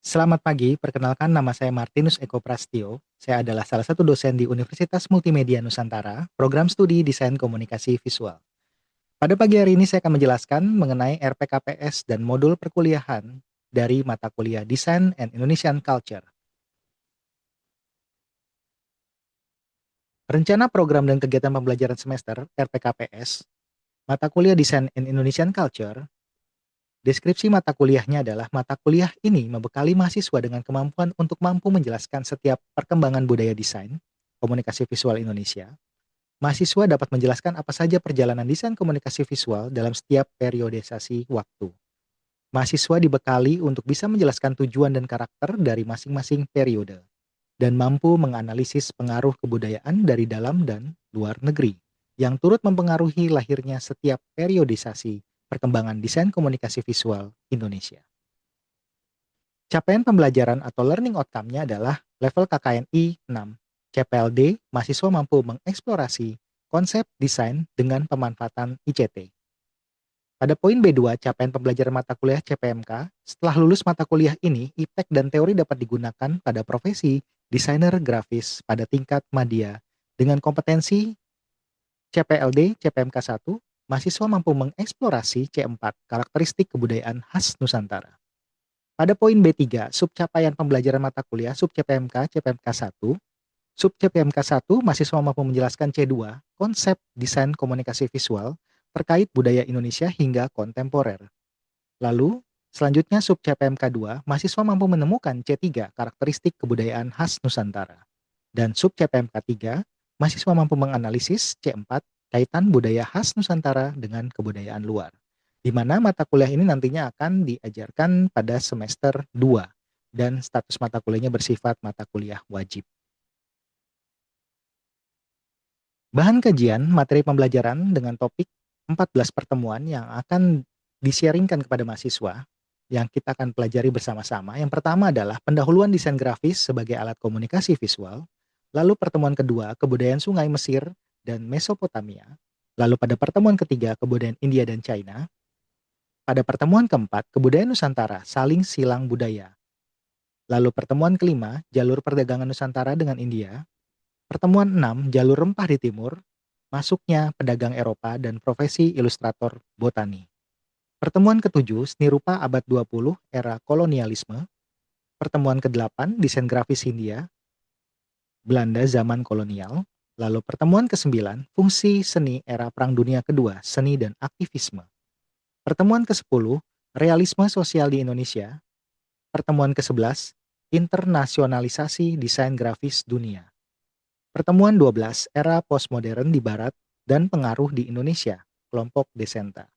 Selamat pagi, perkenalkan nama saya Martinus Eko Prastio. Saya adalah salah satu dosen di Universitas Multimedia Nusantara, program studi Desain Komunikasi Visual. Pada pagi hari ini saya akan menjelaskan mengenai RPKPS dan modul perkuliahan dari mata kuliah Design and Indonesian Culture. Rencana program dan kegiatan pembelajaran semester RPKPS, mata kuliah Design and Indonesian Culture. Deskripsi mata kuliahnya adalah mata kuliah ini membekali mahasiswa dengan kemampuan untuk mampu menjelaskan setiap perkembangan budaya desain, komunikasi visual Indonesia. Mahasiswa dapat menjelaskan apa saja perjalanan desain komunikasi visual dalam setiap periodisasi waktu. Mahasiswa dibekali untuk bisa menjelaskan tujuan dan karakter dari masing-masing periode, dan mampu menganalisis pengaruh kebudayaan dari dalam dan luar negeri, yang turut mempengaruhi lahirnya setiap periodisasi perkembangan desain komunikasi visual Indonesia. Capaian pembelajaran atau learning outcome-nya adalah level KKNI 6. CPLD, mahasiswa mampu mengeksplorasi konsep desain dengan pemanfaatan ICT. Pada poin B2, capaian pembelajaran mata kuliah CPMK, setelah lulus mata kuliah ini, iptek dan teori dapat digunakan pada profesi desainer grafis pada tingkat madya. Dengan kompetensi CPLD, CPMK 1, mahasiswa mampu mengeksplorasi C4, karakteristik kebudayaan khas Nusantara. Pada poin B3, subcapaian pembelajaran mata kuliah sub CPMK, CPMK 1, sub CPMK 1, mahasiswa mampu menjelaskan C2, konsep desain komunikasi visual terkait budaya Indonesia hingga kontemporer. Lalu, selanjutnya sub CPMK 2, mahasiswa mampu menemukan C3, karakteristik kebudayaan khas Nusantara. Dan sub CPMK 3, mahasiswa mampu menganalisis C4, kaitan budaya khas Nusantara dengan kebudayaan luar. Di mana mata kuliah ini nantinya akan diajarkan pada semester 2 dan status mata kuliahnya bersifat mata kuliah wajib. Bahan kajian materi pembelajaran dengan topik 14 pertemuan yang akan di-sharingkan kepada mahasiswa yang kita akan pelajari bersama-sama. Yang pertama adalah pendahuluan desain grafis sebagai alat komunikasi visual. Lalu pertemuan kedua, kebudayaan Sungai Mesir dan Mesopotamia. Lalu pada pertemuan ketiga, kebudayaan India dan China. Pada pertemuan keempat, kebudayaan Nusantara, saling silang budaya. Lalu pertemuan kelima, jalur perdagangan Nusantara dengan India. Pertemuan 6, jalur rempah di timur, masuknya pedagang Eropa dan profesi ilustrator botani. Pertemuan ketujuh, seni rupa abad 20, era kolonialisme. Pertemuan ke-8, desain grafis Hindia, Belanda zaman kolonial. Lalu pertemuan ke-9, fungsi seni era Perang Dunia Kedua, seni dan aktivisme. Pertemuan ke-10, realisme sosial di Indonesia. Pertemuan ke-11, internasionalisasi desain grafis dunia. Pertemuan 12, era postmodern di Barat dan pengaruh di Indonesia, kelompok Desenta.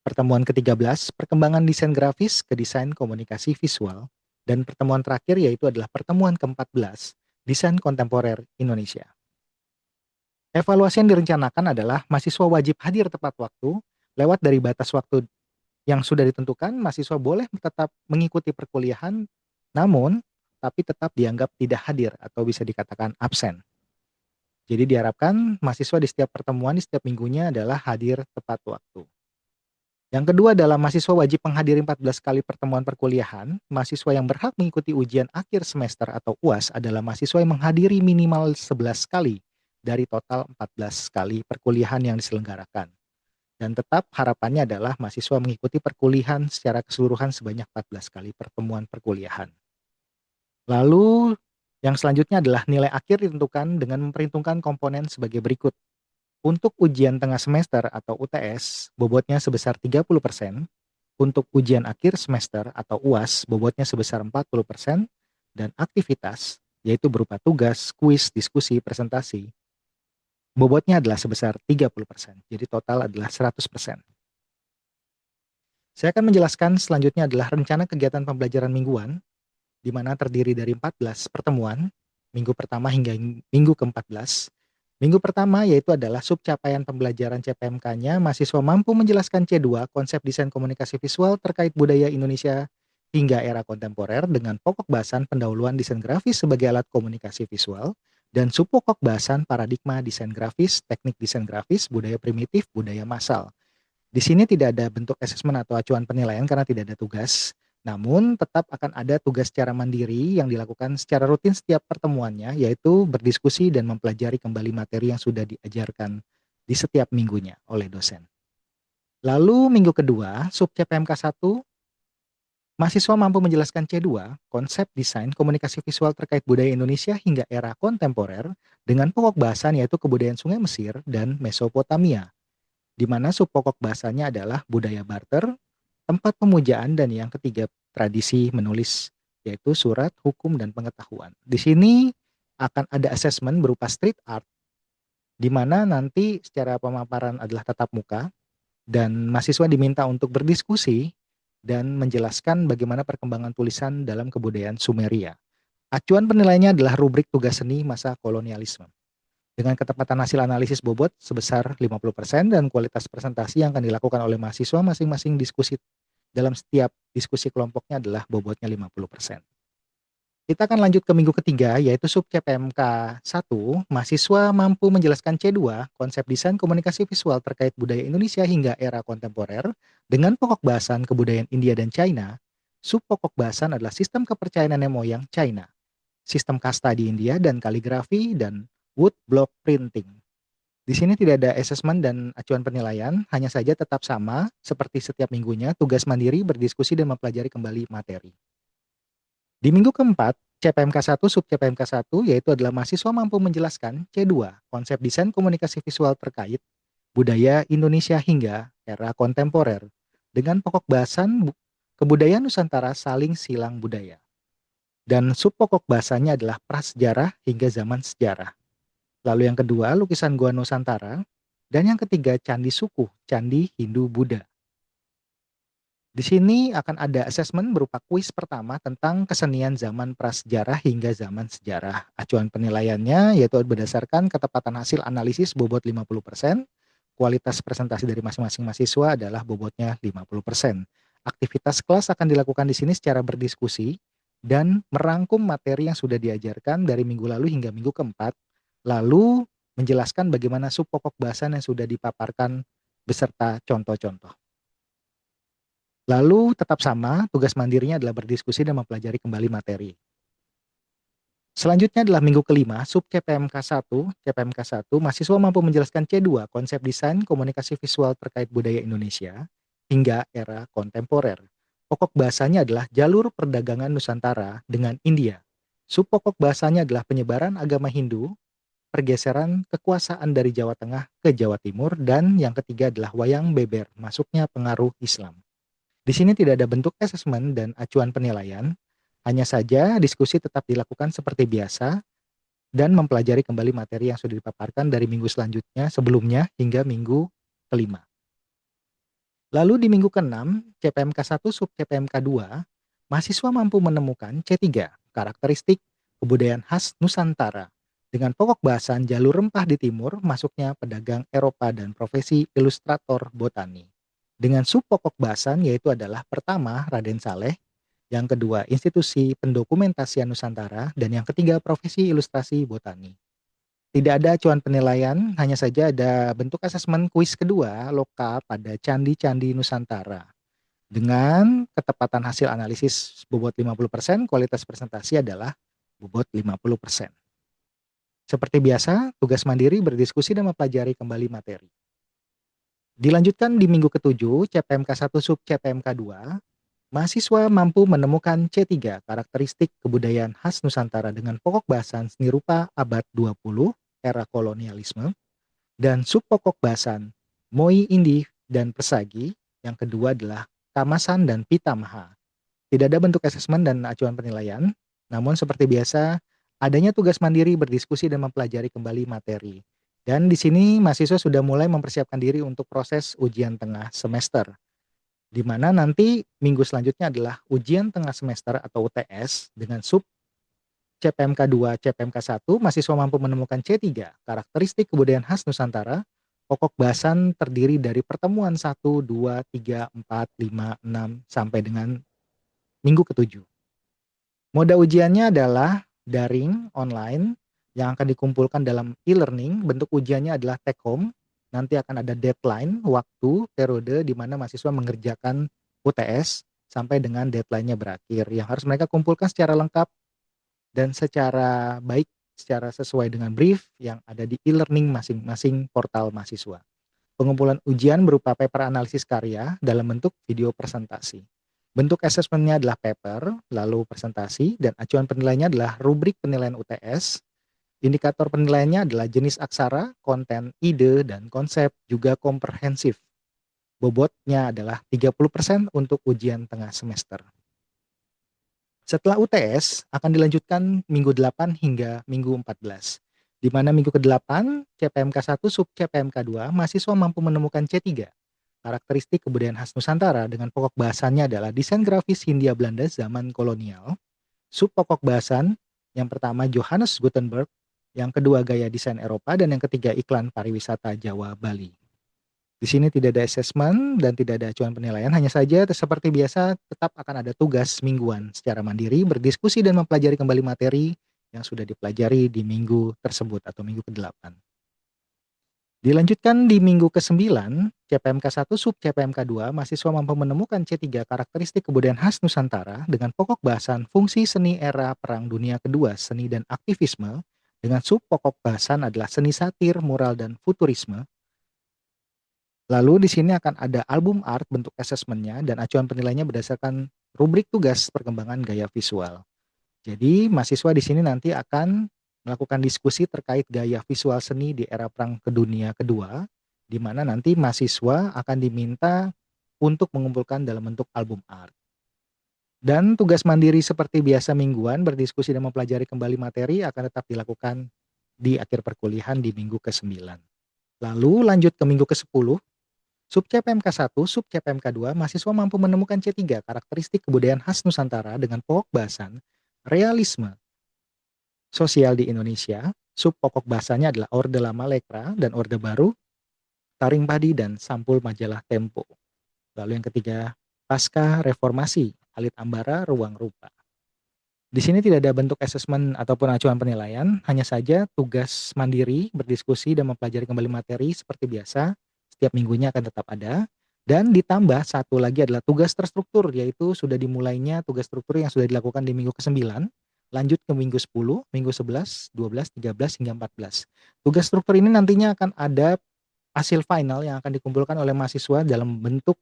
Pertemuan ke-13, perkembangan desain grafis ke desain komunikasi visual. Dan pertemuan terakhir yaitu adalah pertemuan ke-14, desain kontemporer Indonesia. Evaluasi yang direncanakan adalah mahasiswa wajib hadir tepat waktu, lewat dari batas waktu yang sudah ditentukan, mahasiswa boleh tetap mengikuti perkuliahan, namun tapi tetap dianggap tidak hadir atau bisa dikatakan absen. Jadi diharapkan mahasiswa di setiap pertemuan di setiap minggunya adalah hadir tepat waktu. Yang kedua adalah mahasiswa wajib menghadiri 14 kali pertemuan perkuliahan. Mahasiswa yang berhak mengikuti ujian akhir semester atau UAS adalah mahasiswa yang menghadiri minimal 11 kali dari total 14 kali perkuliahan yang diselenggarakan. Dan tetap harapannya adalah mahasiswa mengikuti perkuliahan secara keseluruhan sebanyak 14 kali pertemuan perkuliahan. Lalu yang selanjutnya adalah nilai akhir ditentukan dengan memperhitungkan komponen sebagai berikut. Untuk ujian tengah semester atau UTS, bobotnya sebesar 30%. Untuk ujian akhir semester atau UAS, bobotnya sebesar 40%. Dan aktivitas, yaitu berupa tugas, kuis, diskusi, presentasi, bobotnya adalah sebesar 30%. Jadi total adalah 100%. Saya akan menjelaskan selanjutnya adalah rencana kegiatan pembelajaran mingguan, di mana terdiri dari 14 pertemuan, minggu pertama hingga minggu ke-14. Minggu pertama yaitu adalah subcapaian pembelajaran CPMK-nya, mahasiswa mampu menjelaskan C2, konsep desain komunikasi visual terkait budaya Indonesia hingga era kontemporer dengan pokok bahasan pendahuluan desain grafis sebagai alat komunikasi visual, dan subpokok bahasan paradigma desain grafis, teknik desain grafis, budaya primitif, budaya massal. Di sini tidak ada bentuk asesmen atau acuan penilaian karena tidak ada tugas. Namun tetap akan ada tugas secara mandiri yang dilakukan secara rutin setiap pertemuannya, yaitu berdiskusi dan mempelajari kembali materi yang sudah diajarkan di setiap minggunya oleh dosen. Lalu minggu kedua, sub CPMK 1, mahasiswa mampu menjelaskan C2, konsep desain komunikasi visual terkait budaya Indonesia hingga era kontemporer dengan pokok bahasan yaitu kebudayaan Sungai Mesir dan Mesopotamia, di mana sub pokok bahasanya adalah budaya barter, tempat pemujaan, dan yang ketiga tradisi menulis, yaitu surat, hukum, dan pengetahuan. Di sini akan ada assessment berupa street art, di mana nanti secara pemaparan adalah tatap muka, dan mahasiswa diminta untuk berdiskusi dan menjelaskan bagaimana perkembangan tulisan dalam kebudayaan Sumeria. Acuan penilaiannya adalah rubrik tugas seni masa kolonialisme. Dengan ketepatan hasil analisis bobot sebesar 50% dan kualitas presentasi yang akan dilakukan oleh mahasiswa masing-masing diskusi dalam setiap diskusi kelompoknya adalah bobotnya 50%. Kita akan lanjut ke minggu ketiga, yaitu sub CPMK 1, mahasiswa mampu menjelaskan C2, konsep desain komunikasi visual terkait budaya Indonesia hingga era kontemporer, dengan pokok bahasan kebudayaan India dan China. Sub pokok bahasan adalah sistem kepercayaan nenek moyang China, sistem kasta di India, dan kaligrafi dan wood block printing. Di sini tidak ada asesmen dan acuan penilaian, hanya saja tetap sama seperti setiap minggunya, tugas mandiri, berdiskusi, dan mempelajari kembali materi. Di minggu keempat, CPMK 1 sub CPMK 1 yaitu adalah mahasiswa mampu menjelaskan C2, konsep desain komunikasi visual terkait budaya Indonesia hingga era kontemporer dengan pokok bahasan kebudayaan Nusantara saling silang budaya. Dan sub pokok bahasanya adalah prasejarah hingga zaman sejarah. Lalu yang kedua, lukisan Gua Nusantara. Dan yang ketiga, Candi Sukuh, Candi Hindu-Buddha. Di sini akan ada asesmen berupa kuis pertama tentang kesenian zaman prasejarah hingga zaman sejarah. Acuan penilaiannya yaitu berdasarkan ketepatan hasil analisis bobot 50%, kualitas presentasi dari masing-masing mahasiswa adalah bobotnya 50%. Aktivitas kelas akan dilakukan di sini secara berdiskusi dan merangkum materi yang sudah diajarkan dari minggu lalu hingga minggu keempat, lalu menjelaskan bagaimana sub pokok bahasan yang sudah dipaparkan beserta contoh-contoh. Lalu tetap sama, tugas mandirinya adalah berdiskusi dan mempelajari kembali materi. Selanjutnya adalah minggu kelima, sub CPMK 1, CPMK 1, mahasiswa mampu menjelaskan C2, konsep desain komunikasi visual terkait budaya Indonesia hingga era kontemporer. Pokok bahasanya adalah jalur perdagangan Nusantara dengan India. Sub pokok bahasanya adalah penyebaran agama Hindu, pergeseran kekuasaan dari Jawa Tengah ke Jawa Timur, dan yang ketiga adalah wayang beber, masuknya pengaruh Islam. Di sini tidak ada bentuk asesmen dan acuan penilaian, hanya saja diskusi tetap dilakukan seperti biasa dan mempelajari kembali materi yang sudah dipaparkan dari minggu selanjutnya sebelumnya hingga minggu kelima. Lalu di minggu ke-6, CPMK 1 sub CPMK 2, mahasiswa mampu menemukan C3, karakteristik kebudayaan khas Nusantara, dengan pokok bahasan jalur rempah di timur, masuknya pedagang Eropa dan profesi ilustrator botani. Dengan sub pokok bahasan yaitu adalah pertama Raden Saleh, yang kedua institusi pendokumentasian Nusantara, dan yang ketiga profesi ilustrasi botani. Tidak ada acuan penilaian, hanya saja ada bentuk asesmen kuis kedua lokal pada candi-candi Nusantara. Dengan ketepatan hasil analisis bobot 50%, kualitas presentasi adalah bobot 50%. Seperti biasa, tugas mandiri berdiskusi dan mempelajari kembali materi. Dilanjutkan di minggu ke-7, CPMK 1 sub CPMK 2, mahasiswa mampu menemukan C3, karakteristik kebudayaan khas Nusantara dengan pokok bahasan seni rupa abad 20, era kolonialisme, dan sub pokok bahasan Moi Indi dan Persagi, yang kedua adalah Kamasan dan Pitamaha. Tidak ada bentuk asesmen dan acuan penilaian, namun seperti biasa, adanya tugas mandiri berdiskusi dan mempelajari kembali materi. Dan di sini mahasiswa sudah mulai mempersiapkan diri untuk proses ujian tengah semester, di mana nanti minggu selanjutnya adalah ujian tengah semester atau UTS dengan sub CPMK 2, CPMK 1, mahasiswa mampu menemukan C3, karakteristik kebudayaan khas Nusantara. Pokok bahasan terdiri dari pertemuan 1, 2, 3, 4, 5, 6, sampai dengan minggu ke-7. Moda ujiannya adalah daring, online, yang akan dikumpulkan dalam e-learning. Bentuk ujiannya adalah take home. Nanti akan ada deadline, waktu, periode di mana mahasiswa mengerjakan UTS sampai dengan deadline-nya berakhir, yang harus mereka kumpulkan secara lengkap dan secara baik, secara sesuai dengan brief yang ada di e-learning masing-masing portal mahasiswa. Pengumpulan ujian berupa paper analisis karya dalam bentuk video presentasi. Bentuk asesmennya adalah paper, lalu presentasi, dan acuan penilaiannya adalah rubrik penilaian UTS. Indikator penilaiannya adalah jenis aksara, konten, ide, dan konsep, juga komprehensif. Bobotnya adalah 30% untuk ujian tengah semester. Setelah UTS, akan dilanjutkan minggu 8 hingga minggu 14, di mana minggu ke-8, CPMK 1 sub CPMK 2, mahasiswa mampu menemukan C3, karakteristik kebudayaan khas Nusantara dengan pokok bahasannya adalah desain grafis Hindia Belanda zaman kolonial, sub pokok bahasan, yang pertama Johannes Gutenberg, yang kedua gaya desain Eropa, dan yang ketiga iklan pariwisata Jawa Bali. Di sini tidak ada asesmen dan tidak ada acuan penilaian, hanya saja seperti biasa tetap akan ada tugas mingguan secara mandiri, berdiskusi dan mempelajari kembali materi yang sudah dipelajari di minggu tersebut atau minggu ke-8. Dilanjutkan di minggu ke-9, CPMK 1 sub CPMK 2, mahasiswa mampu menemukan C3 karakteristik kebudayaan khas Nusantara dengan pokok bahasan fungsi seni era Perang Dunia Kedua, seni dan aktivisme, dengan sub pokok bahasan adalah seni satir, mural, dan futurisme. Lalu di sini akan ada album art bentuk asesmennya dan acuan penilaiannya berdasarkan rubrik tugas perkembangan gaya visual. Jadi mahasiswa di sini nanti akan melakukan diskusi terkait gaya visual seni di era Perang Dunia Kedua, di mana nanti mahasiswa akan diminta untuk mengumpulkan dalam bentuk album art. Dan tugas mandiri seperti biasa mingguan, berdiskusi dan mempelajari kembali materi akan tetap dilakukan di akhir perkuliahan di minggu ke-9. Lalu lanjut ke minggu ke-10, sub CPMK 1, sub CPMK 2, mahasiswa mampu menemukan C3 karakteristik kebudayaan khas Nusantara dengan pokok bahasan realisme sosial di Indonesia. Sub pokok bahasanya adalah Orde Lama Lekra dan Orde Baru, Taring Padi, dan sampul majalah Tempo. Lalu yang ketiga, pasca reformasi, Alit Ambara, Ruang Rupa. Di sini tidak ada bentuk asesmen ataupun acuan penilaian, hanya saja tugas mandiri, berdiskusi dan mempelajari kembali materi seperti biasa, setiap minggunya akan tetap ada. Dan ditambah satu lagi adalah tugas terstruktur, yaitu sudah dimulainya tugas struktur yang sudah dilakukan di minggu ke-9, lanjut ke minggu 10, minggu 11, 12, 13, hingga 14. Tugas struktur ini nantinya akan ada hasil final yang akan dikumpulkan oleh mahasiswa dalam bentuk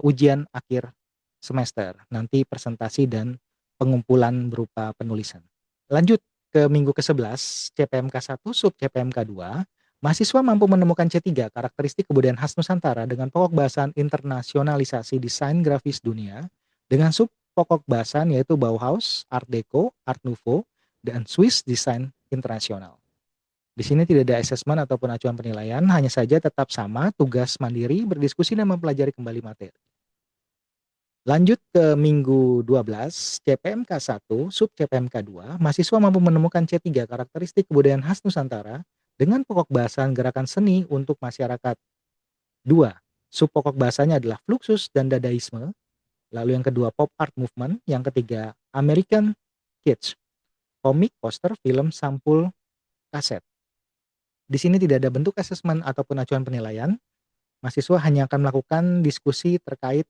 ujian akhir semester, nanti presentasi dan pengumpulan berupa penulisan. Lanjut ke minggu ke-11, CPMK 1 sub CPMK 2, mahasiswa mampu menemukan C3 karakteristik kebudayaan khas Nusantara dengan pokok bahasan internasionalisasi desain grafis dunia, dengan sub pokok bahasan yaitu Bauhaus, Art Deco, Art Nouveau, dan Swiss Design Internasional. Di sini tidak ada asesmen ataupun acuan penilaian, hanya saja tetap sama tugas mandiri, berdiskusi dan mempelajari kembali materi. Lanjut ke minggu 12, CPMK 1, sub CPMK 2, mahasiswa mampu menemukan C3 karakteristik kebudayaan khas Nusantara dengan pokok bahasan gerakan seni untuk masyarakat. 2. Sub pokok bahasanya adalah Fluxus dan Dadaisme. Lalu yang kedua Pop Art Movement, yang ketiga American Kitsch, komik, poster, film, sampul, kaset. Di sini tidak ada bentuk asesmen ataupun acuan penilaian. Mahasiswa hanya akan melakukan diskusi terkait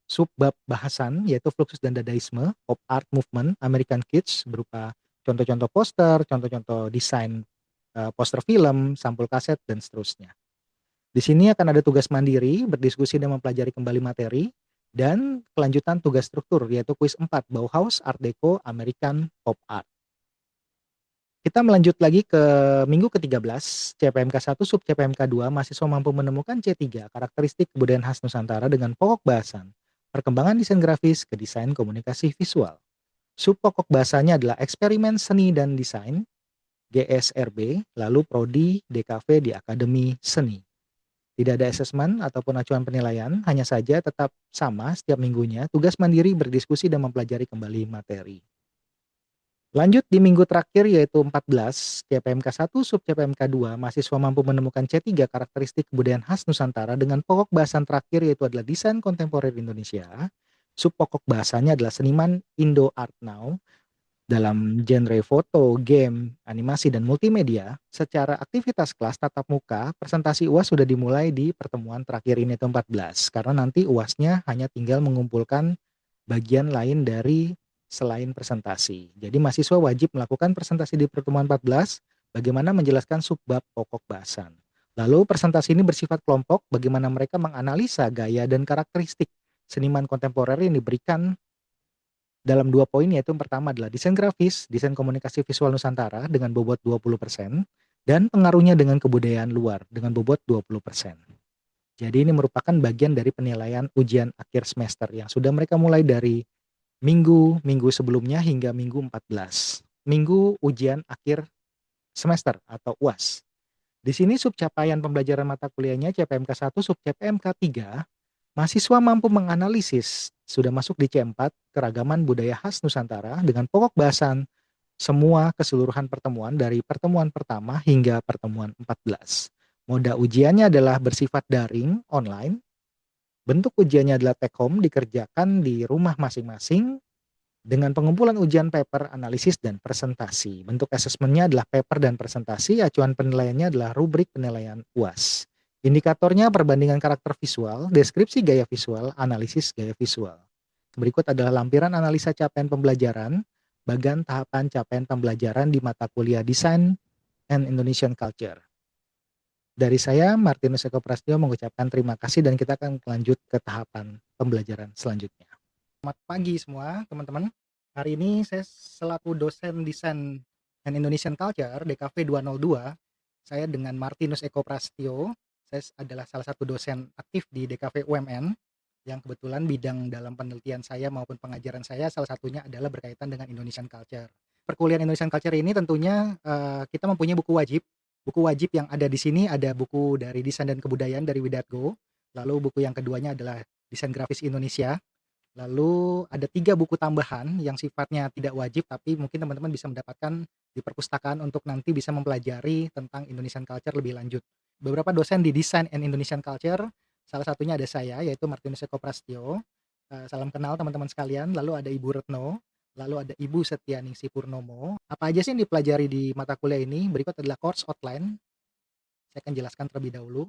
subbab bahasan yaitu Fluxus dan Dadaisme, Pop Art Movement, American Kitsch berupa contoh-contoh poster, contoh-contoh desain poster film, sampul kaset, dan seterusnya. Di sini akan ada tugas mandiri, berdiskusi dan mempelajari kembali materi, dan kelanjutan tugas struktur yaitu kuis 4, Bauhaus, Art Deco, American, Pop Art. Kita melanjut lagi ke minggu ke-13, CPMK 1 sub CPMK 2, mahasiswa mampu menemukan C3 karakteristik kebudayaan khas Nusantara dengan pokok bahasan perkembangan desain grafis ke desain komunikasi visual. Sub pokok bahasanya adalah eksperimen seni dan desain, GSRB, lalu prodi DKV di Akademi Seni. Tidak ada asesmen ataupun acuan penilaian, hanya saja tetap sama setiap minggunya, tugas mandiri, berdiskusi dan mempelajari kembali materi. Lanjut di minggu terakhir yaitu 14, CPMK 1 sub CPMK 2, mahasiswa mampu menemukan C3 karakteristik kebudayaan khas Nusantara dengan pokok bahasan terakhir yaitu adalah desain kontemporer Indonesia. Sub pokok bahasanya adalah seniman Indo Art Now. Dalam genre foto, game, animasi, dan multimedia, secara aktivitas kelas tatap muka, presentasi UAS sudah dimulai di pertemuan terakhir ini itu 14, karena nanti UASnya hanya tinggal mengumpulkan bagian lain dari selain presentasi. Jadi mahasiswa wajib melakukan presentasi di pertemuan 14, bagaimana menjelaskan subbab pokok bahasan. Lalu presentasi ini bersifat kelompok, bagaimana mereka menganalisa gaya dan karakteristik seniman kontemporer yang diberikan dalam 2 poin, yaitu yang pertama adalah desain grafis, desain komunikasi visual Nusantara dengan bobot 20% dan pengaruhnya dengan kebudayaan luar dengan bobot 20%. Jadi ini merupakan bagian dari penilaian ujian akhir semester yang sudah mereka mulai dari minggu sebelumnya hingga minggu 14. Minggu ujian akhir semester atau UAS. Di sini subcapaian pembelajaran mata kuliahnya CPMK 1, subCPMK 3, mahasiswa mampu menganalisis sudah masuk di C4 keragaman budaya khas Nusantara dengan pokok bahasan semua keseluruhan pertemuan dari pertemuan pertama hingga pertemuan 14. Moda ujiannya adalah bersifat daring, online. Bentuk ujiannya adalah take home, dikerjakan di rumah masing-masing dengan pengumpulan ujian paper, analisis, dan presentasi. Bentuk asesmennya adalah paper dan presentasi, acuan penilaiannya adalah rubrik penilaian UAS. Indikatornya perbandingan karakter visual, deskripsi gaya visual, analisis gaya visual. Berikut adalah lampiran analisa capaian pembelajaran, bagian tahapan capaian pembelajaran di mata kuliah Design and Indonesian Culture. Dari saya, Martinus Eko Prasetyo mengucapkan terima kasih dan kita akan lanjut ke tahapan pembelajaran selanjutnya. Selamat pagi semua teman-teman. Hari ini saya selaku dosen Desain and Indonesian Culture DKV 202, saya dengan Martinus Eko Prasetyo. Saya adalah salah satu dosen aktif di DKV UMN yang kebetulan bidang dalam penelitian saya maupun pengajaran saya salah satunya adalah berkaitan dengan Indonesian Culture. Perkuliahan Indonesian Culture ini tentunya kita mempunyai buku wajib. Buku wajib yang ada di sini ada buku dari Desain dan Kebudayaan dari Widargo, lalu buku yang keduanya adalah Desain Grafis Indonesia. Lalu ada 3 buku tambahan yang sifatnya tidak wajib, tapi mungkin teman-teman bisa mendapatkan di perpustakaan untuk nanti bisa mempelajari tentang Indonesian Culture lebih lanjut. Beberapa dosen di Design and Indonesian Culture, salah satunya ada saya, yaitu Martinus Eko Prasetyo. Salam kenal teman-teman sekalian, lalu ada Ibu Retno, lalu ada Ibu Setianingsih Purnomo. Apa aja sih yang dipelajari di mata kuliah ini? Berikut adalah course outline, saya akan jelaskan terlebih dahulu.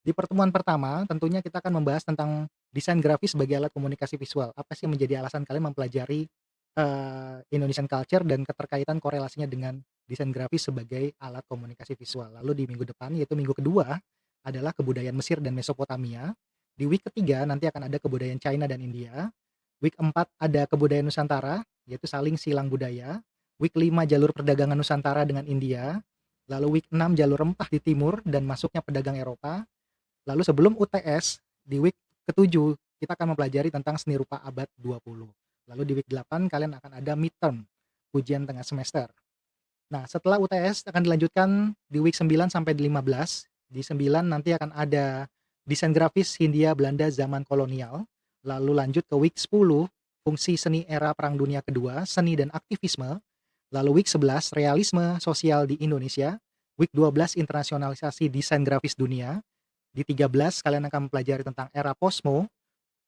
Di pertemuan pertama, tentunya kita akan membahas tentang desain grafis sebagai alat komunikasi visual. Apa sih yang menjadi alasan kalian mempelajari Indonesian Culture dan keterkaitan korelasinya dengan desain grafis sebagai alat komunikasi visual. Lalu di minggu depan, yaitu minggu kedua, adalah kebudayaan Mesir dan Mesopotamia. Di week ketiga nanti akan ada kebudayaan China dan India. Week 4 ada kebudayaan Nusantara, yaitu saling silang budaya. Week 5 jalur perdagangan Nusantara dengan India. Lalu week 6 jalur rempah di timur dan masuknya pedagang Eropa. Lalu sebelum UTS, di week ke-7 kita akan mempelajari tentang seni rupa abad 20. Lalu di week 8 kalian akan ada midterm, ujian tengah semester. Nah, setelah UTS akan dilanjutkan di week 9 sampai di 15. Di 9 nanti akan ada desain grafis Hindia Belanda zaman kolonial. Lalu lanjut ke week 10, fungsi seni era Perang Dunia Kedua, seni dan aktivisme. Lalu week 11, realisme sosial di Indonesia. Week 12, internasionalisasi desain grafis dunia. Di 13 kalian akan mempelajari tentang era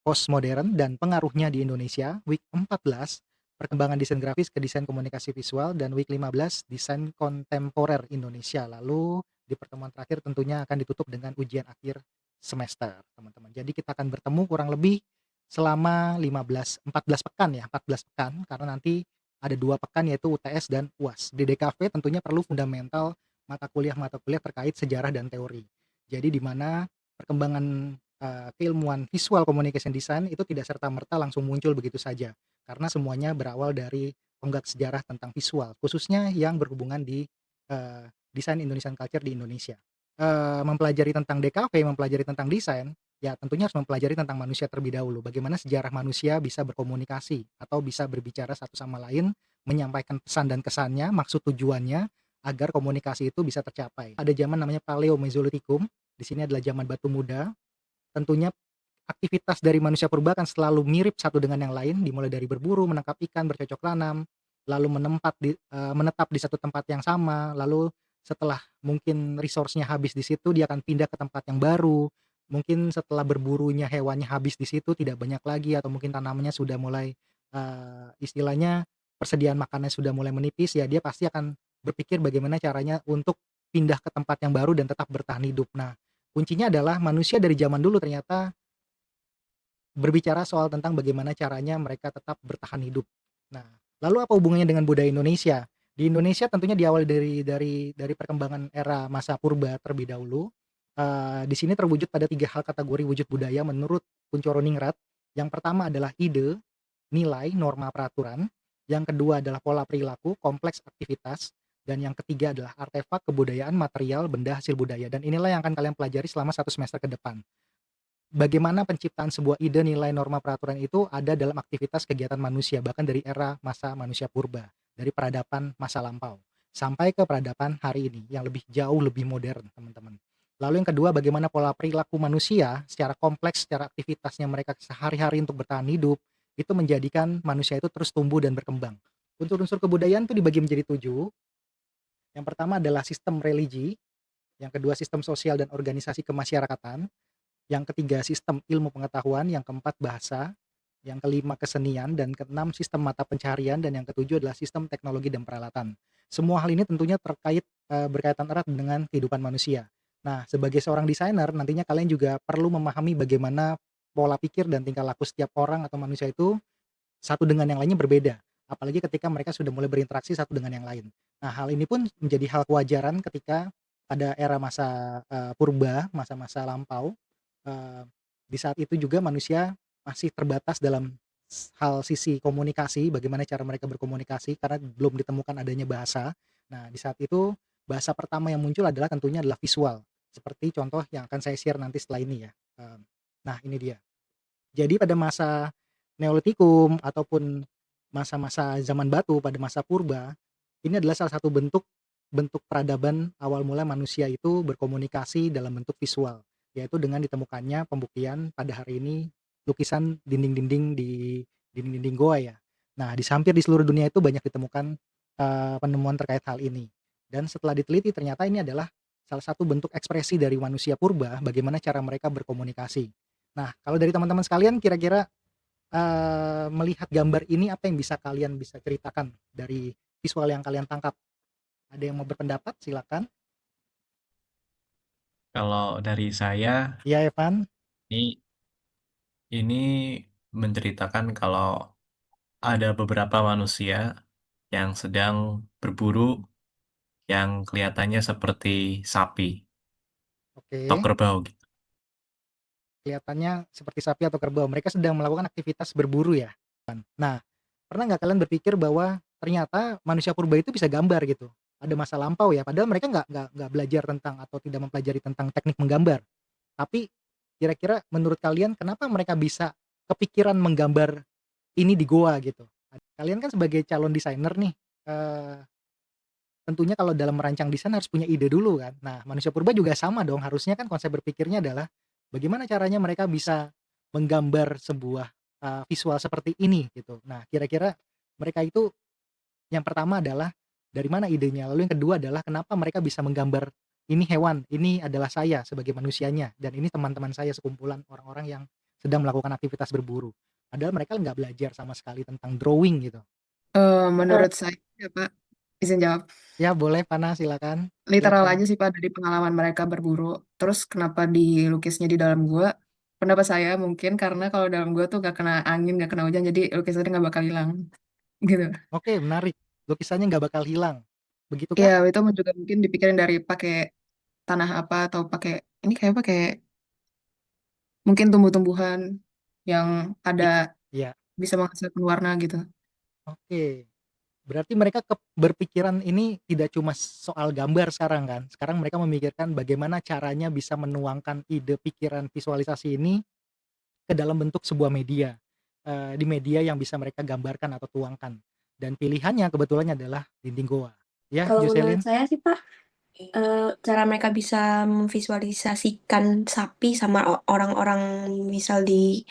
postmodern dan pengaruhnya di Indonesia. Week 14 perkembangan desain grafis ke desain komunikasi visual, dan week 15 desain kontemporer Indonesia. Lalu di pertemuan terakhir tentunya akan ditutup dengan ujian akhir semester, teman-teman. Jadi kita akan bertemu kurang lebih selama 14 pekan ya, 14 pekan, karena nanti ada 2 pekan yaitu UTS dan UAS. Di DKV tentunya perlu fundamental mata kuliah terkait sejarah dan teori. Jadi di mana perkembangan keilmuan visual communication design itu tidak serta-merta langsung muncul begitu saja, karena semuanya berawal dari tonggak sejarah tentang visual, khususnya yang berhubungan di desain Indonesian Culture di Indonesia. Mempelajari tentang DKV, mempelajari tentang desain, ya tentunya harus mempelajari tentang manusia terlebih dahulu. Bagaimana sejarah manusia bisa berkomunikasi atau bisa berbicara satu sama lain, menyampaikan pesan dan kesannya, maksud tujuannya, agar komunikasi itu bisa tercapai. Ada zaman namanya Paleo Mesolitikum, di sini adalah zaman batu muda. Tentunya aktivitas dari manusia purba akan selalu mirip satu dengan yang lain, dimulai dari berburu, menangkap ikan, bercocok tanam, lalu menetap di satu tempat yang sama, lalu setelah mungkin resource-nya habis di situ, dia akan pindah ke tempat yang baru. Mungkin setelah berburunya hewannya habis di situ, tidak banyak lagi, atau mungkin tanamannya sudah mulai istilahnya persediaan makannya sudah mulai menipis, ya dia pasti akan berpikir bagaimana caranya untuk pindah ke tempat yang baru dan tetap bertahan hidup. Nah, kuncinya adalah manusia dari zaman dulu ternyata berbicara soal tentang bagaimana caranya mereka tetap bertahan hidup. Nah, lalu apa hubungannya dengan budaya Indonesia? Di Indonesia tentunya diawali dari perkembangan era masa purba terlebih dahulu. Di sini terwujud pada 3 hal kategori wujud budaya menurut Kuncoro Ningrat. Yang pertama adalah ide, nilai, norma, peraturan. Yang kedua adalah pola perilaku, kompleks aktivitas. Dan yang ketiga adalah artefak kebudayaan, material, benda hasil budaya. Dan inilah yang akan kalian pelajari selama 1 semester ke depan. Bagaimana penciptaan sebuah ide, nilai, norma, peraturan itu ada dalam aktivitas kegiatan manusia, bahkan dari era masa manusia purba, dari peradaban masa lampau, sampai ke peradaban hari ini yang lebih jauh lebih modern, teman-teman. Lalu yang kedua, bagaimana pola perilaku manusia secara kompleks, secara aktivitasnya mereka sehari-hari untuk bertahan hidup, itu menjadikan manusia itu terus tumbuh dan berkembang. Unsur-unsur kebudayaan itu dibagi menjadi 7. Yang pertama adalah sistem religi, yang kedua sistem sosial dan organisasi kemasyarakatan, yang ketiga sistem ilmu pengetahuan, yang keempat bahasa, yang kelima kesenian, dan keenam sistem mata pencaharian, dan yang ketujuh adalah sistem teknologi dan peralatan. Semua hal ini tentunya berkaitan erat dengan kehidupan manusia. Nah, sebagai seorang desainer, nantinya kalian juga perlu memahami bagaimana pola pikir dan tingkah laku setiap orang atau manusia itu satu dengan yang lainnya berbeda. Apalagi ketika mereka sudah mulai berinteraksi satu dengan yang lain. Nah, hal ini pun menjadi hal kewajaran ketika pada era masa purba, masa-masa lampau. Eee, di saat itu juga manusia masih terbatas dalam hal sisi komunikasi, bagaimana cara mereka berkomunikasi karena belum ditemukan adanya bahasa. Nah, di saat itu bahasa pertama yang muncul adalah tentunya adalah visual, seperti contoh yang akan saya share nanti setelah ini ya. Nah ini dia. Jadi pada masa Neolitikum ataupun masa-masa zaman batu pada masa purba, ini adalah salah satu bentuk bentuk peradaban awal mula manusia itu berkomunikasi dalam bentuk visual, yaitu dengan ditemukannya pembuktian pada hari ini lukisan dinding-dinding di dinding-dinding goa ya. Nah, hampir di seluruh dunia itu banyak ditemukan, penemuan terkait hal ini. Dan setelah diteliti ternyata ini adalah salah satu bentuk ekspresi dari manusia purba, bagaimana cara mereka berkomunikasi. Nah, kalau dari teman-teman sekalian kira-kira, melihat gambar ini apa yang kalian bisa ceritakan dari visual yang kalian tangkap? Ada yang mau berpendapat? Silakan. Kalau dari saya, Iya, Evan? ini ini menceritakan kalau ada beberapa manusia yang sedang berburu yang kelihatannya seperti sapi atau Oke, kerbau gitu. kelihatannya seperti sapi atau kerbau. Mereka sedang melakukan aktivitas berburu ya? Nah, pernah nggak kalian berpikir bahwa ternyata manusia purba itu bisa gambar gitu? Ada masa lampau ya, padahal mereka nggak belajar tentang atau tidak mempelajari tentang teknik menggambar. Tapi kira-kira menurut kalian kenapa mereka bisa kepikiran menggambar ini di goa gitu? Kalian kan sebagai calon desainer nih, eee, tentunya kalau dalam merancang desain harus punya ide dulu kan. Nah, manusia purba juga sama dong, harusnya kan konsep berpikirnya adalah bagaimana caranya mereka bisa menggambar sebuah, visual seperti ini gitu. Nah, kira-kira mereka itu yang pertama adalah dari mana idenya, lalu yang kedua adalah kenapa mereka bisa menggambar, ini hewan, ini adalah saya sebagai manusianya, dan ini teman-teman saya sekumpulan orang-orang yang sedang melakukan aktivitas berburu. Padahal mereka nggak belajar sama sekali tentang drawing gitu. Menurut saya ya Pak, izin jawab. Ya boleh Fana, silakan. Literal Silakan. aja sih Pak dari pengalaman mereka berburu. Terus kenapa dilukisnya di dalam gua? Pendapat saya mungkin karena kalau dalam gua tuh gak kena angin, gak kena hujan, jadi lukisannya nggak bakal hilang. Gitu. Oke, menarik. Lukisannya nggak bakal hilang. Ya Begitukah? itu juga mungkin dipikirin dari pakai tanah apa atau pakai ini kayak pakai mungkin tumbuh-tumbuhan yang ada I iya, bisa menghasilkan warna gitu. oke. Berarti mereka berpikiran ini tidak cuma soal gambar sekarang kan? Sekarang mereka memikirkan bagaimana caranya bisa menuangkan ide, pikiran, visualisasi ini ke dalam bentuk sebuah media, di media yang bisa mereka gambarkan atau tuangkan. Dan pilihannya kebetulannya adalah dinding goa. Ya, Kalau menurut Jocelyn? saya sih Pak, cara mereka bisa memvisualisasikan sapi sama orang-orang misal di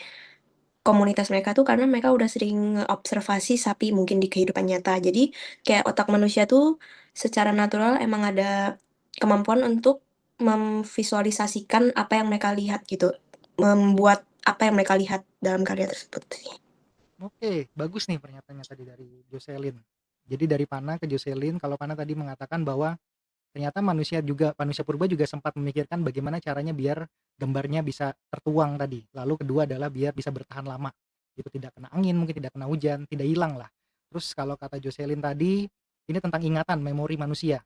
komunitas mereka tuh karena mereka udah sering observasi sapi mungkin di kehidupan nyata. Jadi kayak otak manusia tuh secara natural emang ada kemampuan untuk memvisualisasikan apa yang mereka lihat gitu. Membuat apa yang mereka lihat dalam karya tersebut sih. Oke, bagus nih pernyataannya tadi dari Jocelyn. Jadi dari Pana ke Jocelyn, kalau Pana tadi mengatakan bahwa ternyata manusia purba juga sempat memikirkan bagaimana caranya biar gambarnya bisa tertuang tadi. Lalu kedua adalah biar bisa bertahan lama. Itu tidak kena angin, mungkin tidak kena hujan, tidak hilang lah. Terus kalau kata Jocelyn tadi, ini tentang ingatan, memori manusia.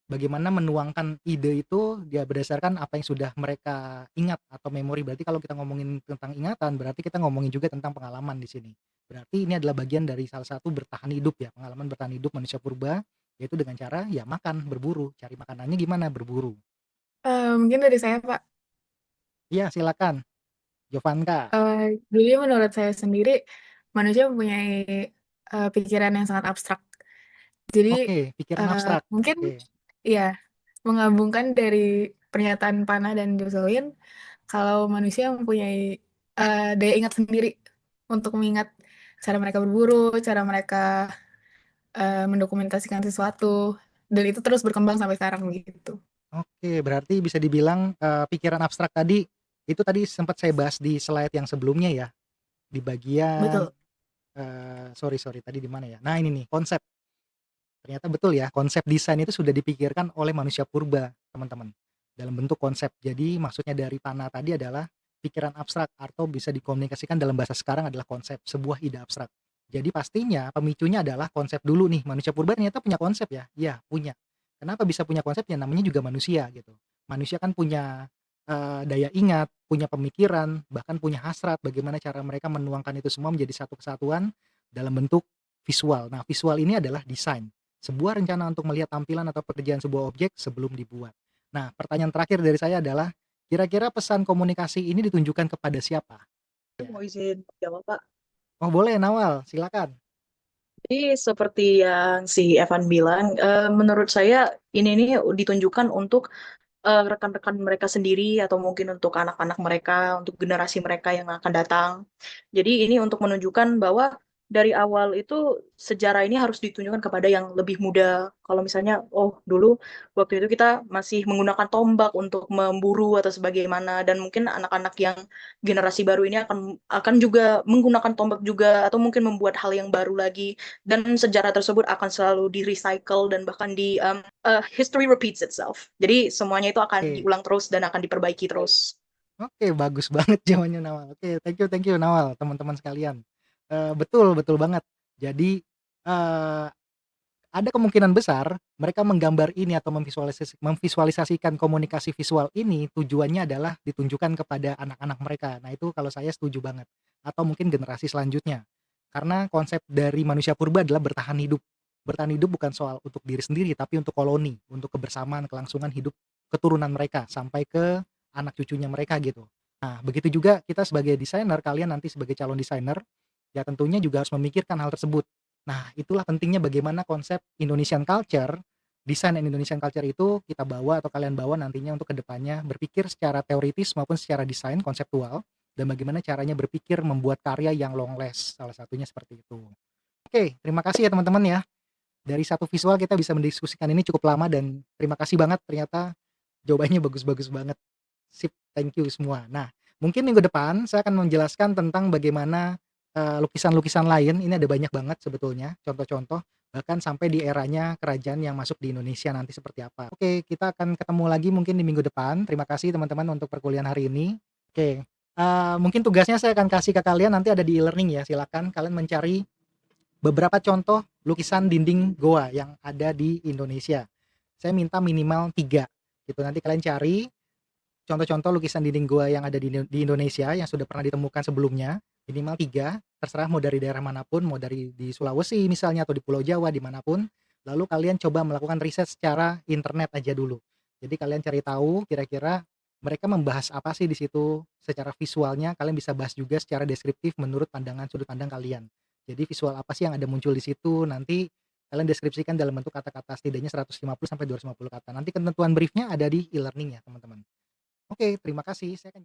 Bagaimana menuangkan ide itu dia berdasarkan apa yang sudah mereka ingat atau memori. Berarti kalau kita ngomongin tentang ingatan, berarti kita ngomongin juga tentang pengalaman di sini. Berarti ini adalah bagian dari salah satu bertahan hidup ya, pengalaman bertahan hidup manusia purba, yaitu dengan cara ya makan, berburu. Cari makanannya gimana? Berburu. Mungkin dari saya, Pak. Iya, silakan, Jovanka. Jadi menurut saya sendiri, manusia mempunyai pikiran yang sangat abstrak. Jadi Oke, pikiran abstrak. mungkin Oke. ya menggabungkan dari pernyataan Pana dan Jocelyn, kalau manusia mempunyai daya ingat sendiri untuk mengingat cara mereka berburu, cara mereka mendokumentasikan sesuatu, dan itu terus berkembang sampai sekarang gitu. Oke, berarti bisa dibilang, pikiran abstrak tadi, itu tadi sempat saya bahas di slide yang sebelumnya ya, di bagian, Betul. sorry tadi di mana ya? Nah ini nih, konsep. Ternyata betul ya, konsep desain itu sudah dipikirkan oleh manusia purba, teman-teman. Dalam bentuk konsep. Jadi maksudnya dari Pana tadi adalah pikiran abstrak atau bisa dikomunikasikan dalam bahasa sekarang adalah konsep, sebuah ide abstrak. Jadi pastinya pemicunya adalah konsep dulu nih, manusia purba ternyata punya konsep ya? Iya, punya. Kenapa bisa punya konsep? Ya namanya juga manusia gitu. Manusia kan punya, daya ingat, punya pemikiran, bahkan punya hasrat bagaimana cara mereka menuangkan itu semua menjadi satu kesatuan dalam bentuk visual. Nah, visual ini adalah desain. Sebuah rencana untuk melihat tampilan atau pekerjaan sebuah objek sebelum dibuat. Nah, pertanyaan terakhir dari saya adalah, kira-kira pesan komunikasi ini ditunjukkan kepada siapa? Mau izin jawab, Pak. Oh boleh, Nawal, silakan. Jadi seperti yang si Evan bilang, menurut saya ini nih ditunjukkan untuk rekan-rekan mereka sendiri atau mungkin untuk anak-anak mereka, untuk generasi mereka yang akan datang. Jadi ini untuk menunjukkan bahwa dari awal itu sejarah ini harus ditunjukkan kepada yang lebih muda. Kalau misalnya, oh dulu waktu itu kita masih menggunakan tombak untuk memburu atau sebagaimana, dan mungkin anak-anak yang generasi baru ini akan juga menggunakan tombak juga atau mungkin membuat hal yang baru lagi, dan sejarah tersebut akan selalu di recycle dan bahkan di history repeats itself. Jadi semuanya itu akan Oke, diulang terus dan akan diperbaiki terus. oke, bagus banget jawabannya Nawal. Oke, thank you Nawal, teman-teman sekalian. Betul betul banget. Jadi, eee ada kemungkinan besar mereka menggambar ini atau memvisualisasikan komunikasi visual ini tujuannya adalah ditunjukkan kepada anak-anak mereka. Nah, itu kalau saya setuju banget. Atau mungkin generasi selanjutnya. Karena konsep dari manusia purba adalah bertahan hidup. Bertahan hidup bukan soal untuk diri sendiri, tapi untuk koloni, untuk kebersamaan, kelangsungan hidup keturunan mereka sampai ke anak cucunya mereka gitu. Nah, begitu juga kita sebagai desainer, kalian nanti sebagai calon desainer, ya tentunya juga harus memikirkan hal tersebut. Nah, itulah pentingnya bagaimana konsep Indonesian culture, desain and Indonesian culture itu kita bawa atau kalian bawa nantinya untuk kedepannya berpikir secara teoritis maupun secara desain konseptual, dan bagaimana caranya berpikir membuat karya yang long last, salah satunya seperti itu. Oke, terima kasih ya teman-teman ya. Dari satu visual kita bisa mendiskusikan ini cukup lama dan terima kasih banget ternyata jawabannya bagus-bagus banget. Sip, thank you semua. Nah, mungkin minggu depan saya akan menjelaskan tentang bagaimana, lukisan-lukisan lain, ini ada banyak banget sebetulnya, contoh-contoh, bahkan sampai di eranya kerajaan yang masuk di Indonesia nanti seperti apa. Oke, kita akan ketemu lagi mungkin di minggu depan. Terima kasih teman-teman untuk perkuliahan hari ini. Oke, mungkin tugasnya saya akan kasih ke kalian nanti ada di e-learning ya, silakan kalian mencari beberapa contoh lukisan dinding goa yang ada di Indonesia. Saya minta minimal 3 gitu, nanti kalian cari contoh-contoh lukisan dinding goa yang ada di Indonesia yang sudah pernah ditemukan sebelumnya, minimal 3 terserah mau dari daerah manapun, mau dari di Sulawesi misalnya atau di Pulau Jawa, dimanapun. Lalu kalian coba melakukan riset secara internet aja dulu. Jadi kalian cari tahu kira-kira mereka membahas apa sih di situ secara visualnya, kalian bisa bahas juga secara deskriptif menurut pandangan sudut pandang kalian. Jadi visual apa sih yang ada muncul di situ, nanti kalian deskripsikan dalam bentuk kata-kata setidaknya 150 sampai 250 kata. Nanti ketentuan briefnya ada di e-learning ya, teman-teman. Oke, terima kasih. Saya akan